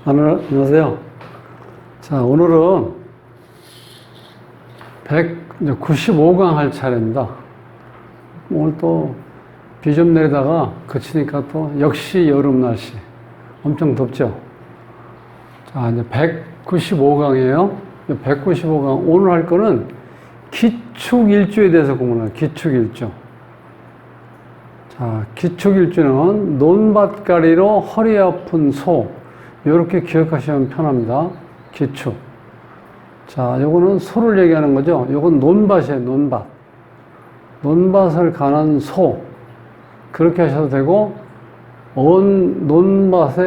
안녕하세요. 자, 오늘은 195강 할 차례입니다. 오늘 또 비 좀 내리다가 그치니까 또 역시 여름 날씨. 엄청 덥죠? 자, 이제 195강이에요. 195강. 오늘 할 거는 기축일주에 대해서 공부해요. 기축일주. 자, 기축일주는 논밭가리로 허리 아픈 소. 이렇게 기억하시면 편합니다. 기축. 자, 요거는 소를 얘기하는 거죠. 요건 논밭이에요, 논밭. 논밭을 가는 소. 그렇게 하셔도 되고, 언 논밭,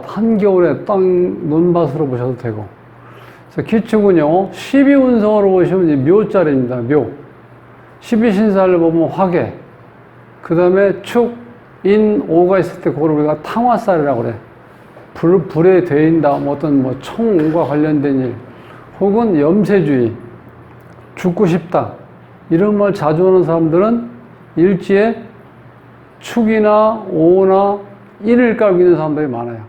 한겨울에 땅 논밭으로 보셔도 되고. 그래서 기축은요, 12운성으로 보시면 이제 묘자리입니다, 묘. 12신살을 보면 화계. 그 다음에 축, 인, 오가 있을 때 그걸 우리가 탕화살이라고 그래. 불에 대인다, 어떤 총과 관련된 일, 혹은 염세주의, 죽고 싶다. 이런 말 자주 하는 사람들은 일지에 축이나 오나 인을 깔고 있는 사람들이 많아요.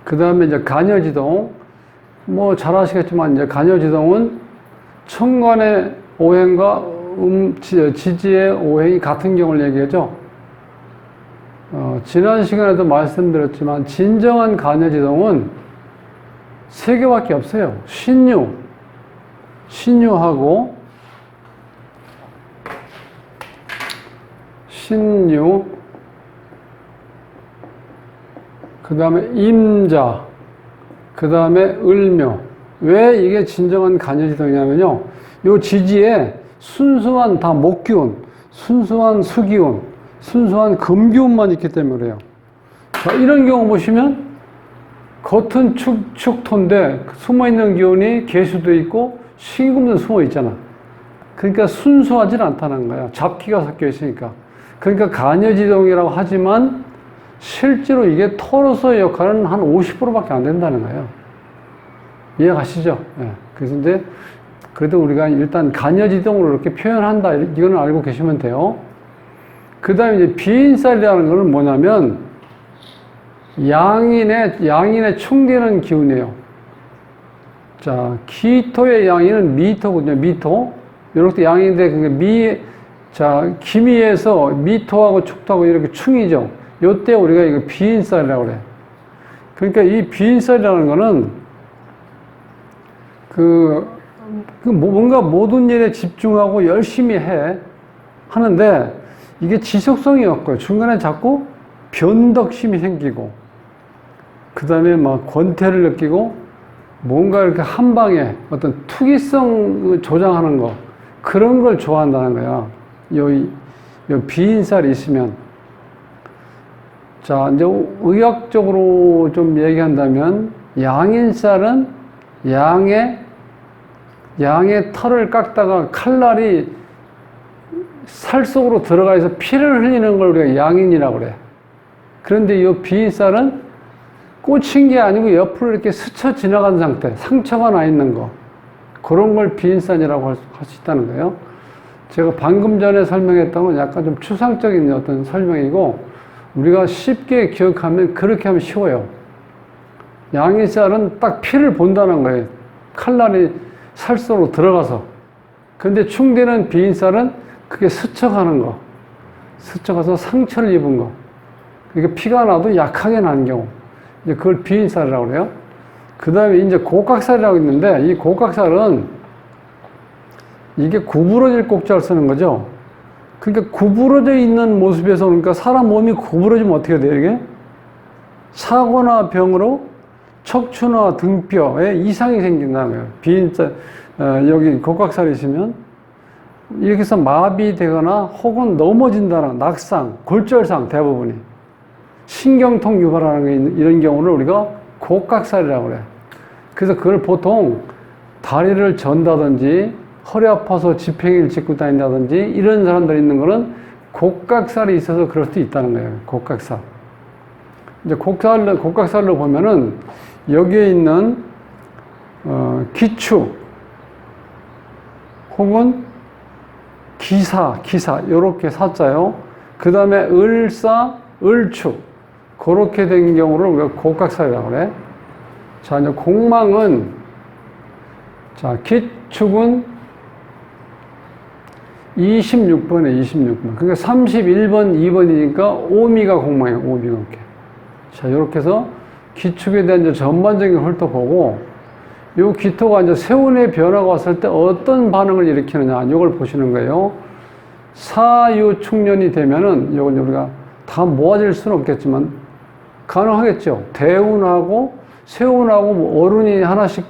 그 다음에 이제 간여지동, 잘 아시겠지만 이제 간여지동은 천간의 오행과 지지의 오행이 같은 경우를 얘기하죠. 지난 시간에도 말씀드렸지만 진정한 간여지동은 3개밖에 없어요. 신유하고 신유, 그 다음에 임자, 그 다음에 을묘. 왜 이게 진정한 간여지동이냐면요, 요 지지에 순수한 다 목기운, 순수한 수기운, 순수한 금기운만 있기 때문에 그래요. 자, 이런 경우 보시면 겉은 축토인데 숨어있는 기운이 개수도 있고 신금도 숨어 있잖아. 그러니까 순수하진 않다는 거야. 잡기가 섞여 있으니까. 그러니까 간여지동이라고 하지만 실제로 이게 토로서의 역할은 한 50%밖에 안 된다는 거예요. 이해가시죠? 예. 그래서 이제 그래도 우리가 일단 간여지동으로 이렇게 표현한다. 이거는 알고 계시면 돼요. 그 다음에 이제 비인살이라는 것은 뭐냐면 양인에 충되는 기운이에요. 자, 기토의 양인은 미토거든요. 미토. 이렇게 양인데 그게 기미에서 미토하고 축토하고 이렇게 충이죠. 요때 우리가 이거 비인살이라고 그래. 그러니까 이 비인살이라는 거는 뭔가 모든 일에 집중하고 열심히 하는데 이게 지속성이 없고요. 중간에 자꾸 변덕심이 생기고, 그 다음에 권태를 느끼고, 뭔가 이렇게 한 방에 어떤 투기성 조장하는 거, 그런 걸 좋아한다는 거야. 요 비인살이 있으면. 자, 이제 의학적으로 좀 얘기한다면, 양인살은 양의 털을 깎다가 칼날이 살 속으로 들어가서 피를 흘리는 걸 우리가 양인이라고 그래. 그런데 이 비인살은 꽂힌 게 아니고 옆으로 이렇게 스쳐 지나간 상태, 상처가 나 있는 거. 그런 걸 비인살이라고 할 수 있다는 거예요. 제가 방금 전에 설명했던 건 약간 좀 추상적인 어떤 설명이고, 우리가 쉽게 기억하면 그렇게 하면 쉬워요. 양인살은 딱 피를 본다는 거예요. 칼날이 살 속으로 들어가서. 근데 충되는 비인살은 그게 스쳐가는 거. 스쳐가서 상처를 입은 거. 그러니까 피가 나도 약하게 난 경우. 이제 그걸 비인살이라고 그래요. 그 다음에 이제 곡각살이라고 있는데, 이 곡각살은 이게 구부러질 곡자를 쓰는 거죠. 그러니까 구부러져 있는 모습에서, 그러니까 사람 몸이 구부러지면 어떻게 돼요, 이게? 사고나 병으로 척추나 등뼈에 이상이 생긴다는 거예요. 비인살, 여기 곡각살이 있으면 이렇게 해서 마비되거나 혹은 넘어진다는 낙상, 골절상 대부분이. 신경통 유발하는 게 이런 경우를 우리가 곡각살이라고 그래. 그래서 그걸 보통 다리를 전다든지 허리 아파서 지팽이를 짚고 다닌다든지 이런 사람들이 있는 거는 곡각살이 있어서 그럴 수도 있다는 거예요. 곡각살. 이제 곡각살로 보면은 여기에 있는 기축 혹은 기사 요렇게 사자요. 그 다음에 을사, 을축 그렇게 된 경우를 우리가 곡각살이라고 그래. 자, 이제 공망은, 자, 기축은 26번에 26번. 그러니까 31번, 2번이니까 오미가 공망이야, 오미가 이렇게. 자, 이렇게 해서 기축에 대한 이제 전반적인 훑어보고, 요 기토가 이제 세운의 변화가 왔을 때 어떤 반응을 일으키느냐, 이걸 보시는 거예요. 사유축년이 되면은, 이건 우리가 다 모아질 수는 없겠지만, 가능하겠죠. 대운하고 세운하고 뭐 어른이 하나씩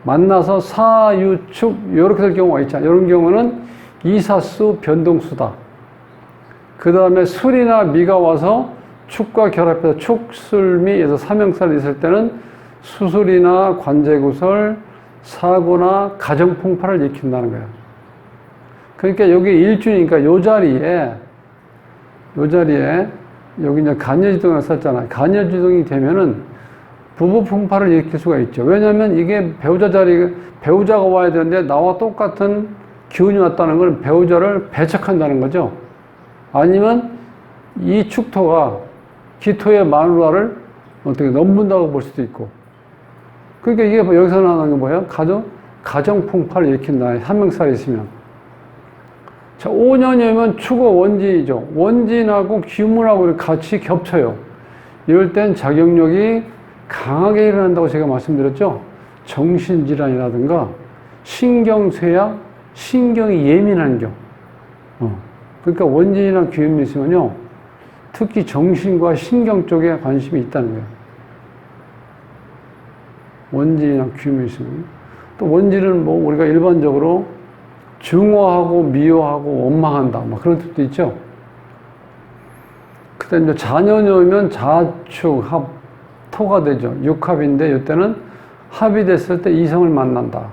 만나서 사유축, 이렇게 될 경우가 있잖아요. 이런 경우는 이사수 변동수다. 그 다음에 술이나 미가 와서 축과 결합해서 축술미에서 삼형살이 있을 때는 수술이나 관제구설, 사고나 가정풍파를 일으킨다는 거예요. 그러니까 여기 일주니까 요 자리에 여기 이제 간여지동을 썼잖아요. 간여지동이 되면은 부부풍파를 일으킬 수가 있죠. 왜냐하면 이게 배우자가 와야 되는데 나와 똑같은 기운이 왔다는 건 배우자를 배척한다는 거죠. 아니면 이 축토가 기토의 마누라를 어떻게 넘는다고 볼 수도 있고. 그러니까 이게 여기서 나오는 게 뭐예요? 가정풍파를 일으킨다. 한명살이 있으면. 자, 5년이면 축은 원진이죠. 원진하고 기문하고 같이 겹쳐요. 이럴 땐 작용력이 강하게 일어난다고 제가 말씀드렸죠. 정신질환이라든가 신경쇠약, 신경이 예민한 경우. 그러니까 원진이랑 기운이 있으면요. 특히 정신과 신경 쪽에 관심이 있다는 거예요. 원진이랑 기운이 있으면. 또 원진은 뭐 우리가 일반적으로 증오하고 미워하고 원망한다. 막 그런 뜻도 있죠. 그 다음에 자녀녀면 자축, 합, 토가 되죠. 육합인데 이때는 합이 됐을 때 이성을 만난다.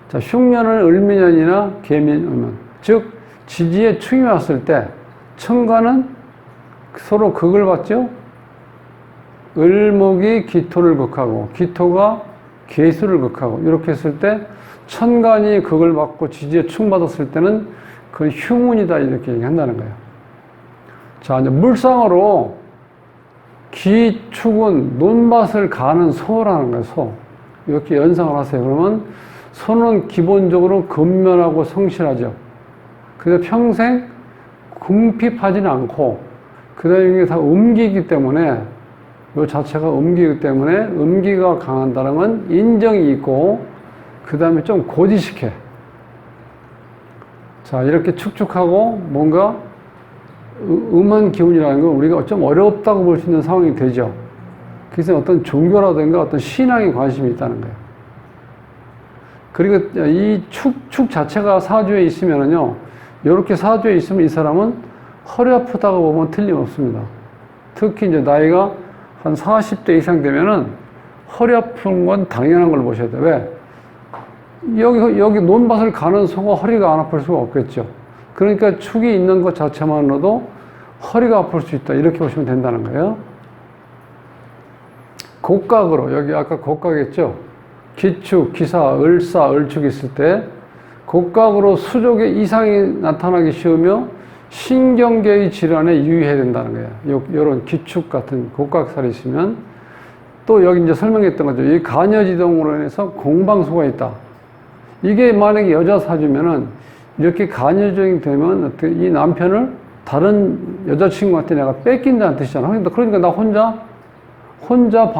자, 흉년은 을미년이나 개미년. 즉, 지지에 축이 왔을 때 천간은 서로 극을 받죠. 을목이 기토를 극하고 기토가 계수를 극하고 이렇게 했을 때 천간이 극을 받고 지지에 축 받았을 때는 그건 흉운이다 이렇게 얘기한다는 거예요. 자, 이제 물상으로 기축은 논밭을 가는 소라는 거예요. 소. 이렇게 연상을 하세요. 그러면 소는 기본적으로 근면하고 성실하죠. 그래서 평생 궁핍하지는 않고 그 다음에 이게 다 음기이기 때문에 이 자체가 음기이기 때문에 음기가 강한다는 건 인정이 있고 그 다음에 좀 고지식해. 자, 이렇게 축축하고 뭔가 음한 기운이라는 건 우리가 좀 어렵다고 볼 수 있는 상황이 되죠. 그래서 어떤 종교라든가 어떤 신앙에 관심이 있다는 거예요. 그리고 이 축 자체가 사주에 있으면은요, 이렇게 사주에 있으면 이 사람은 허리 아프다고 보면 틀림없습니다. 특히 이제 나이가 한 40대 이상 되면은 허리 아픈 건 당연한 걸 보셔야 돼요. 왜? 여기 논밭을 가는 소가 허리가 안 아플 수가 없겠죠. 그러니까 축이 있는 것 자체만으로도 허리가 아플 수 있다. 이렇게 보시면 된다는 거예요. 곡각으로, 여기 아까 곡각했죠? 기축, 기사, 을사, 을축이 있을 때 곡각으로 수족에 이상이 나타나기 쉬우며 신경계의 질환에 유의해야 된다는 거예요. 이런 기축 같은 곡각살이 있으면 또 여기 이제 설명했던 거죠. 이 간여지동으로 인해서 공방수가 있다. 이게 만약에 여자 사주면은 이렇게 간여지동이 되면 어떻게 이 남편을 다른 여자친구한테 내가 뺏긴다는 뜻이잖아. 그러니까 나 혼자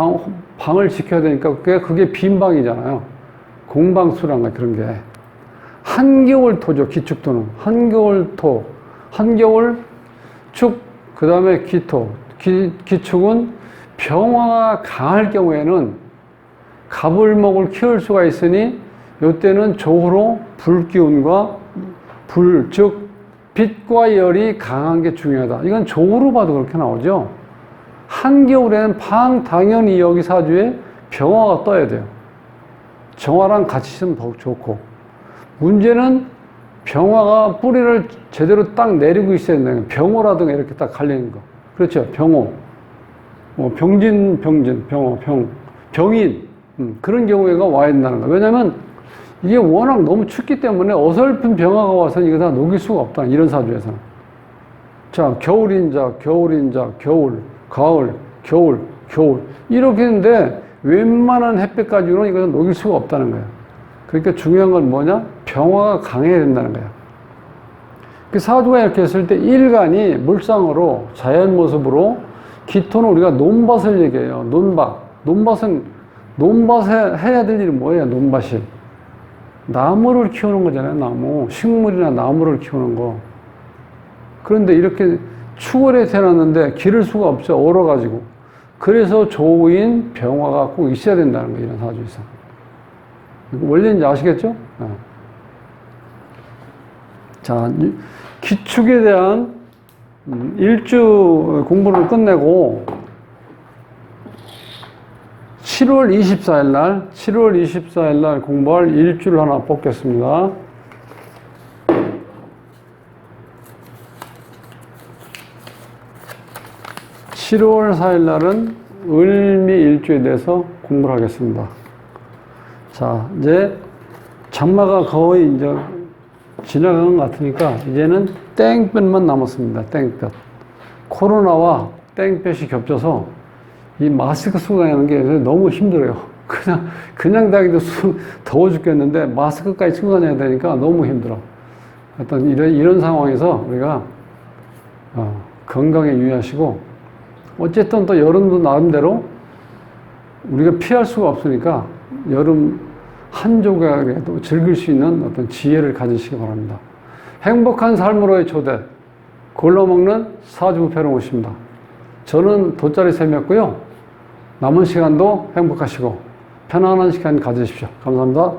방을 지켜야 되니까 그게 빈 방이잖아요. 공방수란 거야, 그런 게. 한겨울토죠, 기축토는. 한겨울토, 한겨울축, 그 다음에 기토. 기축은 병화가 강할 경우에는 갑을목을 키울 수가 있으니 이때는 조로 불기운과 즉 빛과 열이 강한 게 중요하다. 이건 조로 봐도 그렇게 나오죠. 한겨울에는 당연히 여기 사주에 병화가 떠야 돼요. 정화랑 같이 있으면 더욱 좋고. 문제는 병화가 뿌리를 제대로 딱 내리고 있어야 된다는 거예요. 병호라든가 이렇게 딱 갈리는 거. 그렇죠. 병호. 병인. 그런 경우가 와야 된다는 거예요. 왜냐면 이게 워낙 너무 춥기 때문에 어설픈 병화가 와서 이거 다 녹일 수가 없다. 이런 사주에서는. 자, 겨울. 가을, 겨울, 겨울. 이렇게 했는데 웬만한 햇빛 가지고는 이것을 녹일 수가 없다는 거예요. 그러니까 중요한 건 뭐냐? 병화가 강해야 된다는 거예요. 그 사주가 이렇게 했을 때 일간이 물상으로 자연 모습으로 기토는 우리가 논밭을 얘기해요. 논밭에 해야 될 일이 뭐예요? 논밭이. 나무를 키우는 거잖아요. 나무. 식물이나 나무를 키우는 거. 그런데 이렇게 추월에 태어났는데 기를 수가 없죠. 얼어가지고. 그래서 조인 병화가 꼭 있어야 된다는 거예요. 이런 사주에서. 원리인지 아시겠죠? 네. 자, 기축에 대한 일주 공부를 끝내고 7월 24일 날 공부할 일주를 하나 뽑겠습니다. 7월 4일 날은 을미 일주에 대해서 공부를 하겠습니다. 자, 이제 장마가 거의 이제 지나가는 것 같으니까 이제는 땡볕만 남았습니다. 땡볕. 코로나와 땡볕이 겹쳐서 이 마스크 쓰고 다니는 게 너무 힘들어요. 그냥 다니기도 더워 죽겠는데 마스크까지 쓰고 다녀야 되니까 너무 힘들어. 하여튼 이런 상황에서 우리가 건강에 유의하시고 어쨌든 또 여름도 나름대로 우리가 피할 수가 없으니까 여름 한 조각에도 즐길 수 있는 어떤 지혜를 가지시기 바랍니다. 행복한 삶으로의 초대, 골라먹는 사주부패로 모십니다. 저는 돗자리 셈이었고요. 남은 시간도 행복하시고 편안한 시간 가지십시오. 감사합니다.